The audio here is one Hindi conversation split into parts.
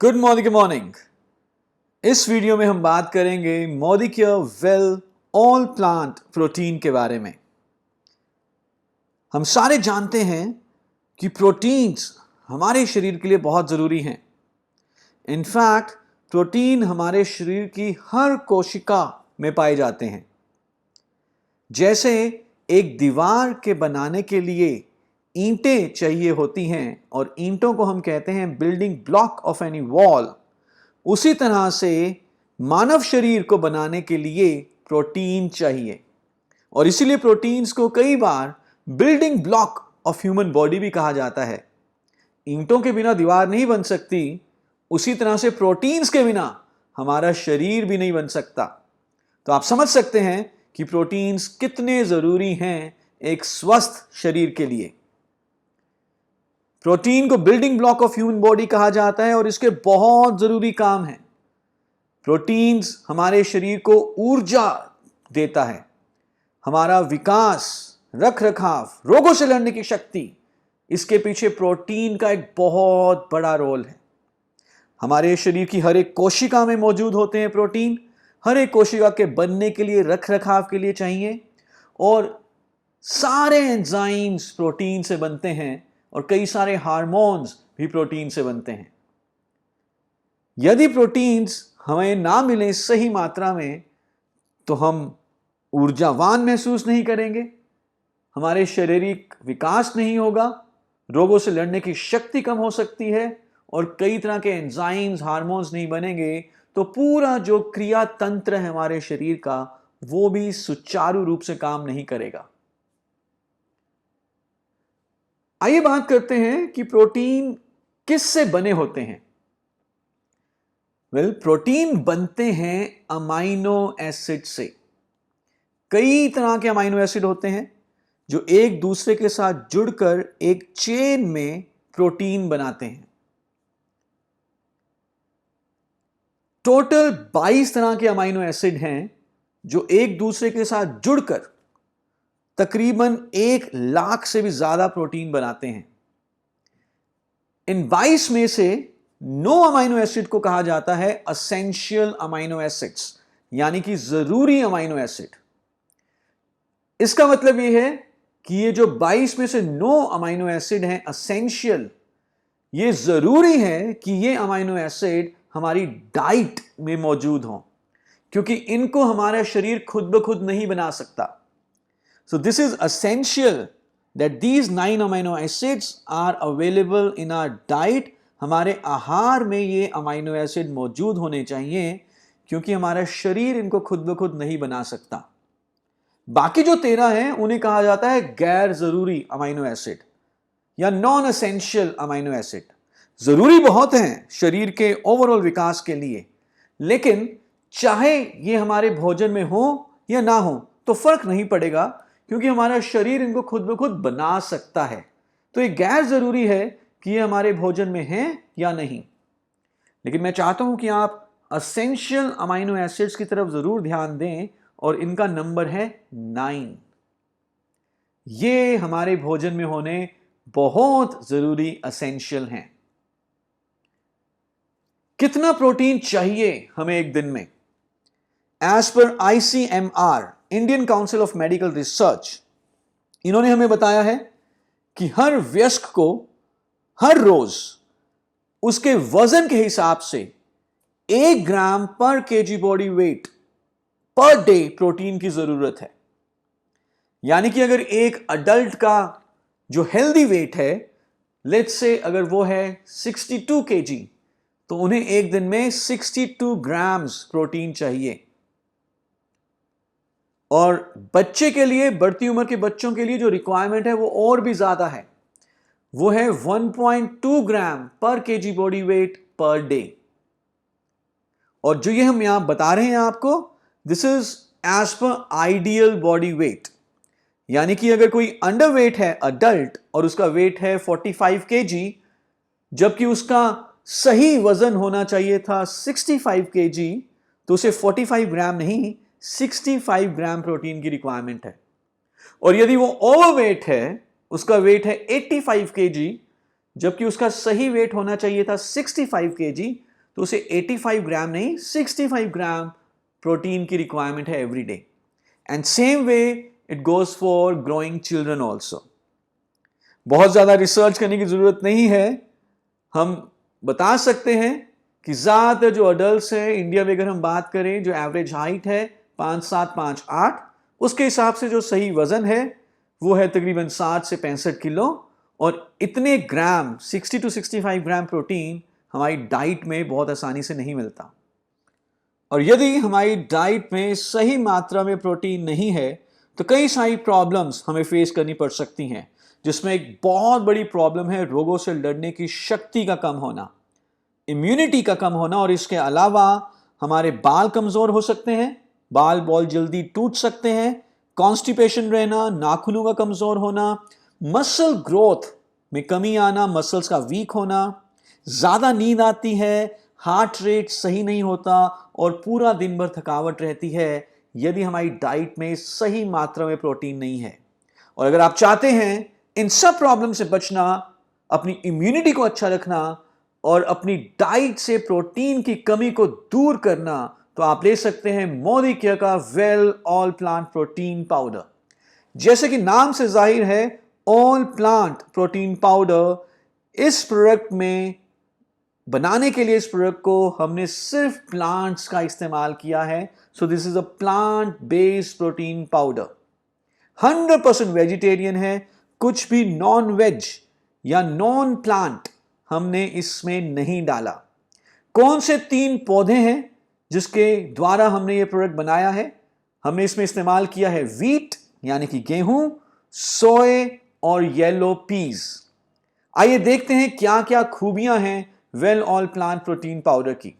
Good morning. इस वीडियो में हम बात करेंगे molecular well all plant protein के बारे में। हम सारे जानते हैं कि प्रोटीन्स हमारे शरीर के लिए बहुत ज़रूरी हैं। इनफैक्ट प्रोटीन हमारे शरीर की हर कोशिका में पाए जाते हैं। जैसे एक दीवार के बनाने के लिए ईंटें चाहिए होती हैं और ईंटों को हम कहते हैं building block of any wall, उसी तरह से मानव शरीर को बनाने के लिए प्रोटीन चाहिए और इसीलिए प्रोटीन्स को कई बार building block of human body भी कहा जाता है। ईंटों के बिना दीवार नहीं बन सकती, उसी तरह से प्रोटीन्स के बिना हमारा शरीर भी नहीं बन सकता। तो आप समझ सकते हैं कि प्रोटीन्स कितने जरूरी हैं एक स्वस्थ शरीर के लिए। प्रोटीन को building block of human body कहा जाता है और इसके बहुत जरूरी काम हैं। प्रोटीन्स हमारे शरीर को ऊर्जा देता है, हमारा विकास, रख रखाव, रोगों से लड़ने की शक्ति, इसके पीछे प्रोटीन का एक बहुत बड़ा रोल है। हमारे शरीर की हर एक कोशिका में मौजूद होते हैं प्रोटीन। हर एक कोशिका के बनने के लिए, रख रखाव के लिए चाहिए और सारे एंजाइम्स प्रोटीन से बनते हैं और कई सारे हार्मोन्स भी प्रोटीन से बनते हैं। यदि प्रोटीन्स हमें ना मिले सही मात्रा में तो हम ऊर्जावान महसूस नहीं करेंगे, हमारे शारीरिक विकास नहीं होगा, रोगों से लड़ने की शक्ति कम हो सकती है और कई तरह के एंजाइम्स, हार्मोन्स नहीं बनेंगे तो पूरा जो क्रिया तंत्र है हमारे शरीर का वो भी सुचारू रूप से काम नहीं करेगा। आइए बात करते हैं कि प्रोटीन किससे बने होते हैं। प्रोटीन बनते हैं अमाइनो एसिड से। कई तरह के अमाइनो एसिड होते हैं जो एक दूसरे के साथ जुड़कर एक चेन में प्रोटीन बनाते हैं। टोटल 22 तरह के अमाइनो एसिड हैं जो एक दूसरे के साथ जुड़कर तकरीबन 1 लाख से भी ज्यादा प्रोटीन बनाते हैं। इन 22 में से 9 अमाइनो एसिड को कहा जाता है एसेंशियल अमाइनो एसिड्स, यानी कि जरूरी अमाइनो एसिड। इसका मतलब यह है कि ये जो 22 में से 9 अमाइनो एसिड हैं एसेंशियल, ये जरूरी है कि ये अमाइनो एसिड हमारी डाइट में मौजूद हों, क्योंकि इनको हमारा शरीर खुद ब खुद नहीं बना सकता। So this is essential that these 9 amino acids are available in our diet. हमारे आहार में ये अमाइनो एसिड मौजूद होने चाहिए क्योंकि हमारा शरीर इनको खुद ब खुद नहीं बना सकता। बाकी जो 13 हैं उन्हें कहा जाता है गैर जरूरी अमाइनो एसिड या नॉन एसेंशियल अमाइनो एसिड। जरूरी बहुत हैं शरीर के ओवरऑल विकास के लिए, लेकिन चाहे ये हमारे भोजन में हो या ना हो तो फर्क नहीं पड़ेगा क्योंकि हमारा शरीर इनको खुद ब खुद बना सकता है। तो ये गैर जरूरी है कि ये हमारे भोजन में है या नहीं। लेकिन मैं चाहता हूं कि आप एसेंशियल अमाइनो एसिड्स की तरफ जरूर ध्यान दें और इनका नंबर है 9। ये हमारे भोजन में होने बहुत जरूरी एसेंशियल हैं। कितना प्रोटीन चाहिए हमें एक दिन में? एज पर ICMR, Indian council of medical research, इन्होंने हमें बताया है कि हर वयस्क को हर रोज उसके वजन के हिसाब से 1 ग्राम per KG body weight per day protein की जरूरत है। यानी कि अगर एक अडल्ट का जो हेल्दी वेट है, लेट्स से अगर वो है 62 केजी, तो उन्हें एक दिन में 62 ग्राम्स प्रोटीन चाहिए। और बच्चे के लिए, बढ़ती उम्र के बच्चों के लिए जो रिक्वायरमेंट है वो और भी ज्यादा है, वो है 1.2 gram per KG body weight per day. और जो ये हम यहां बता रहे हैं आपको, this is as per ideal body weight. यानी कि अगर कोई अंडर वेट है अडल्ट और उसका वेट है 45 केजी, जबकि उसका सही वजन होना चाहिए था 65 केजी, तो उसे 45 ग्राम नहीं 65 ग्राम प्रोटीन की रिक्वायरमेंट है। और यदि वो ओवरवेट है, उसका वेट है 85 केजी, जबकि उसका सही वेट होना चाहिए था 65 केजी, तो उसे 85 ग्राम नहीं 65 ग्राम प्रोटीन की रिक्वायरमेंट है every day. And same way it goes for growing children also. बहुत ज्यादा रिसर्च करने की जरूरत नहीं है, हम बता सकते हैं कि ज्यादातर जो अडल्ट हैं इंडिया में, अगर हम बात करें, जो एवरेज हाइट है 5'7", 5'8", उसके हिसाब से जो सही वजन है वो है तकरीबन 60 से 65 किलो। और इतने ग्राम 60 to 65 ग्राम प्रोटीन हमारी डाइट में बहुत आसानी से नहीं मिलता। और यदि हमारी डाइट में सही मात्रा में प्रोटीन नहीं है तो कई सारी प्रॉब्लम्स हमें फेस करनी पड़ सकती हैं, जिसमें एक बहुत बड़ी प्रॉब्लम है रोगों से लड़ने की शक्ति का कम होना, इम्यूनिटी का कम होना। और इसके अलावा हमारे बाल कमजोर हो सकते हैं, बाल बहुत जल्दी टूट सकते हैं, कॉन्स्टिपेशन रहना, नाखूनों का कमजोर होना, मसल ग्रोथ में कमी आना, मसल्स का वीक होना, ज्यादा नींद आती है, हार्ट रेट सही नहीं होता और पूरा दिन भर थकावट रहती है यदि हमारी डाइट में सही मात्रा में प्रोटीन नहीं है। और अगर आप चाहते हैं इन सब प्रॉब्लम से बचना, अपनी इम्यूनिटी को अच्छा रखना और अपनी डाइट से प्रोटीन की कमी को दूर करना, तो आप ले सकते हैं मोदी केयर का well all plant protein powder. जैसे कि नाम से जाहिर है, ऑल प्लांट प्रोटीन पाउडर, इस प्रोडक्ट में बनाने के लिए इस प्रोडक्ट को हमने सिर्फ प्लांट्स का इस्तेमाल किया है। So this is a plant based protein powder, 100% vegetarian है, कुछ भी नॉन वेज या नॉन प्लांट हमने इसमें नहीं डाला। कौन से 3 पौधे हैं जिसके द्वारा हमने ये प्रोडक्ट बनाया है? हमने इसमें इस्तेमाल किया है वीट यानी कि गेहूं, सोए और येलो पीज। आइए देखते हैं क्या क्या खूबियां हैं well all plant protein powder की।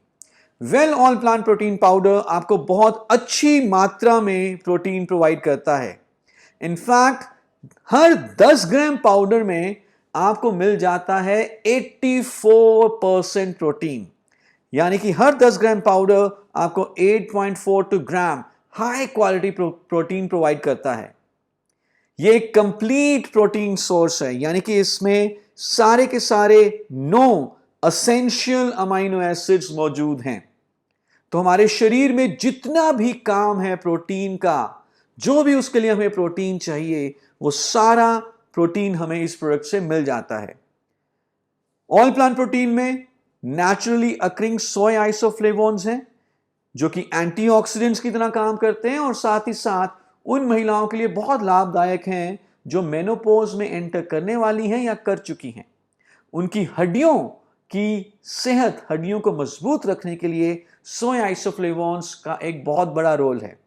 Well all plant protein powder आपको बहुत अच्छी मात्रा में प्रोटीन प्रोवाइड करता है। इनफैक्ट हर 10 ग्राम पाउडर में आपको मिल जाता है 84% प्रोटीन, यानी कि हर 10 ग्राम पाउडर आपको 8.42 ग्राम हाई क्वालिटी प्रोटीन प्रोवाइड करता है। ये एक कंप्लीट प्रोटीन सोर्स है, यानी कि इसमें सारे के सारे 9 एसेंशियल अमाइनो एसिड्स मौजूद हैं। तो हमारे शरीर में जितना भी काम है प्रोटीन का, जो भी उसके लिए हमें प्रोटीन चाहिए, वो सारा प्रोटीन हमें इस प्रोडक्ट से मिल जाता है। ऑल प्लांट प्रोटीन में नेचुरली अकरिंग सोय आइसोफ्लेवोन्स हैं जो कि एंटीऑक्सीडेंट्स की तरह काम करते हैं और साथ ही साथ उन महिलाओं के लिए बहुत लाभदायक हैं जो मेनोपॉज में एंटर करने वाली हैं या कर चुकी हैं। उनकी हड्डियों की सेहत, हड्डियों को मजबूत रखने के लिए सोय आइसोफ्लेवोन्स का एक बहुत बड़ा रोल है।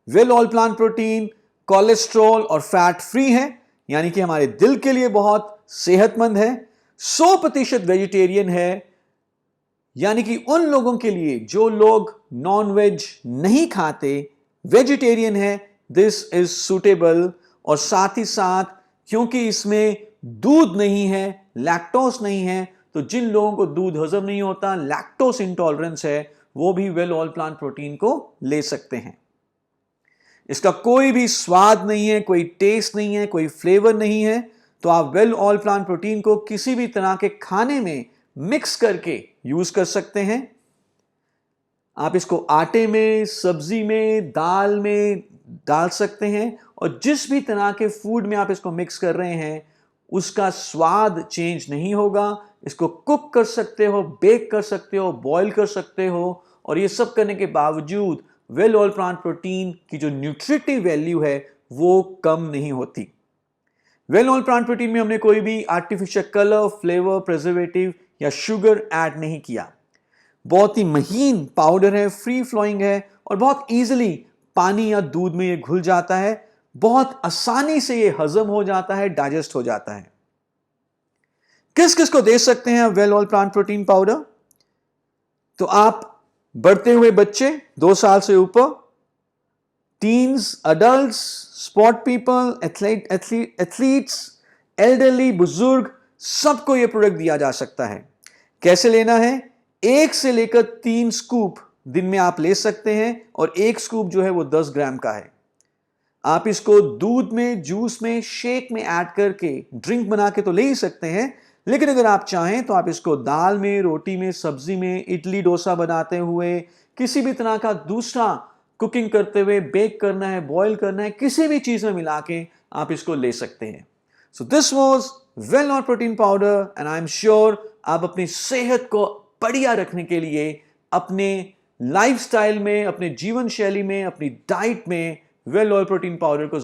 Well all plant protein cholesterol और फैट फ्री है, यानी कि हमारे दिल के लिए बहुत सेहतमंद है। 100% वेजिटेरियन है, यानी कि उन लोगों के लिए जो लोग नॉन वेज नहीं खाते, वेजिटेरियन है, दिस इज सुटेबल। और साथ ही साथ क्योंकि इसमें दूध नहीं है, लैक्टोस नहीं है, तो जिन लोगों को दूध हजम नहीं होता, लैक्टोस इंटॉलरेंस है, वो भी वेल ऑल प्लांट प्रोटीन को ले सकते हैं। इसका कोई भी स्वाद नहीं है, कोई टेस्ट नहीं है, कोई फ्लेवर नहीं है, तो आप वेल ऑल प्लांट प्रोटीन को किसी भी तरह के खाने में मिक्स करके यूज कर सकते हैं। आप इसको आटे में, सब्जी में, दाल में डाल सकते हैं और जिस भी तरह के फूड में आप इसको मिक्स कर रहे हैं उसका स्वाद चेंज नहीं होगा। इसको कुक कर सकते हो, बेक कर सकते हो, बॉईल कर सकते हो, और ये सब करने के बावजूद वेल ऑल प्लांट प्रोटीन की जो न्यूट्रिटिव वैल्यू है वो कम नहीं होती। वेल ऑल प्लांट प्रोटीन में हमने कोई भी आर्टिफिशियल कलर, फ्लेवर, प्रिजर्वेटिव या शुगर ऐड नहीं किया। बहुत ही महीन पाउडर है, फ्री फ्लोइंग है और बहुत इजीली पानी या दूध में ये घुल जाता है, बहुत आसानी से ये हजम हो जाता है, डाइजेस्ट हो जाता है। किस किस को दे सकते हैं well all plant protein powder? तो आप बढ़ते हुए बच्चे 2 साल से ऊपर, teens, adults, sport people, athletes, elderly, बुजुर्ग, सबको यह प्रोडक्ट दिया जा सकता है। कैसे लेना है? 1 से लेकर 3 स्कूप दिन में आप ले सकते हैं और 1 स्कूप जो है वो 10 ग्राम का है। आप इसको दूध में, जूस में, शेक में ऐड करके ड्रिंक बना के तो ले ही सकते हैं, लेकिन अगर आप चाहें तो आप इसको दाल में, रोटी में, सब्जी में, इडली डोसा बनाते हुए, किसी भी तरह का दूसरा कुकिंग करते हुए, बेक करना है, बॉईल करना है, किसी भी चीज में मिला के आप इसको ले सकते हैं। So this was well known protein powder and I am sure आप अपनी सेहत को बढ़िया रखने के लिए अपने लाइफस्टाइल में, अपने जीवन शैली में, अपनी डाइट में वेल ऑयल प्रोटीन पाउडर को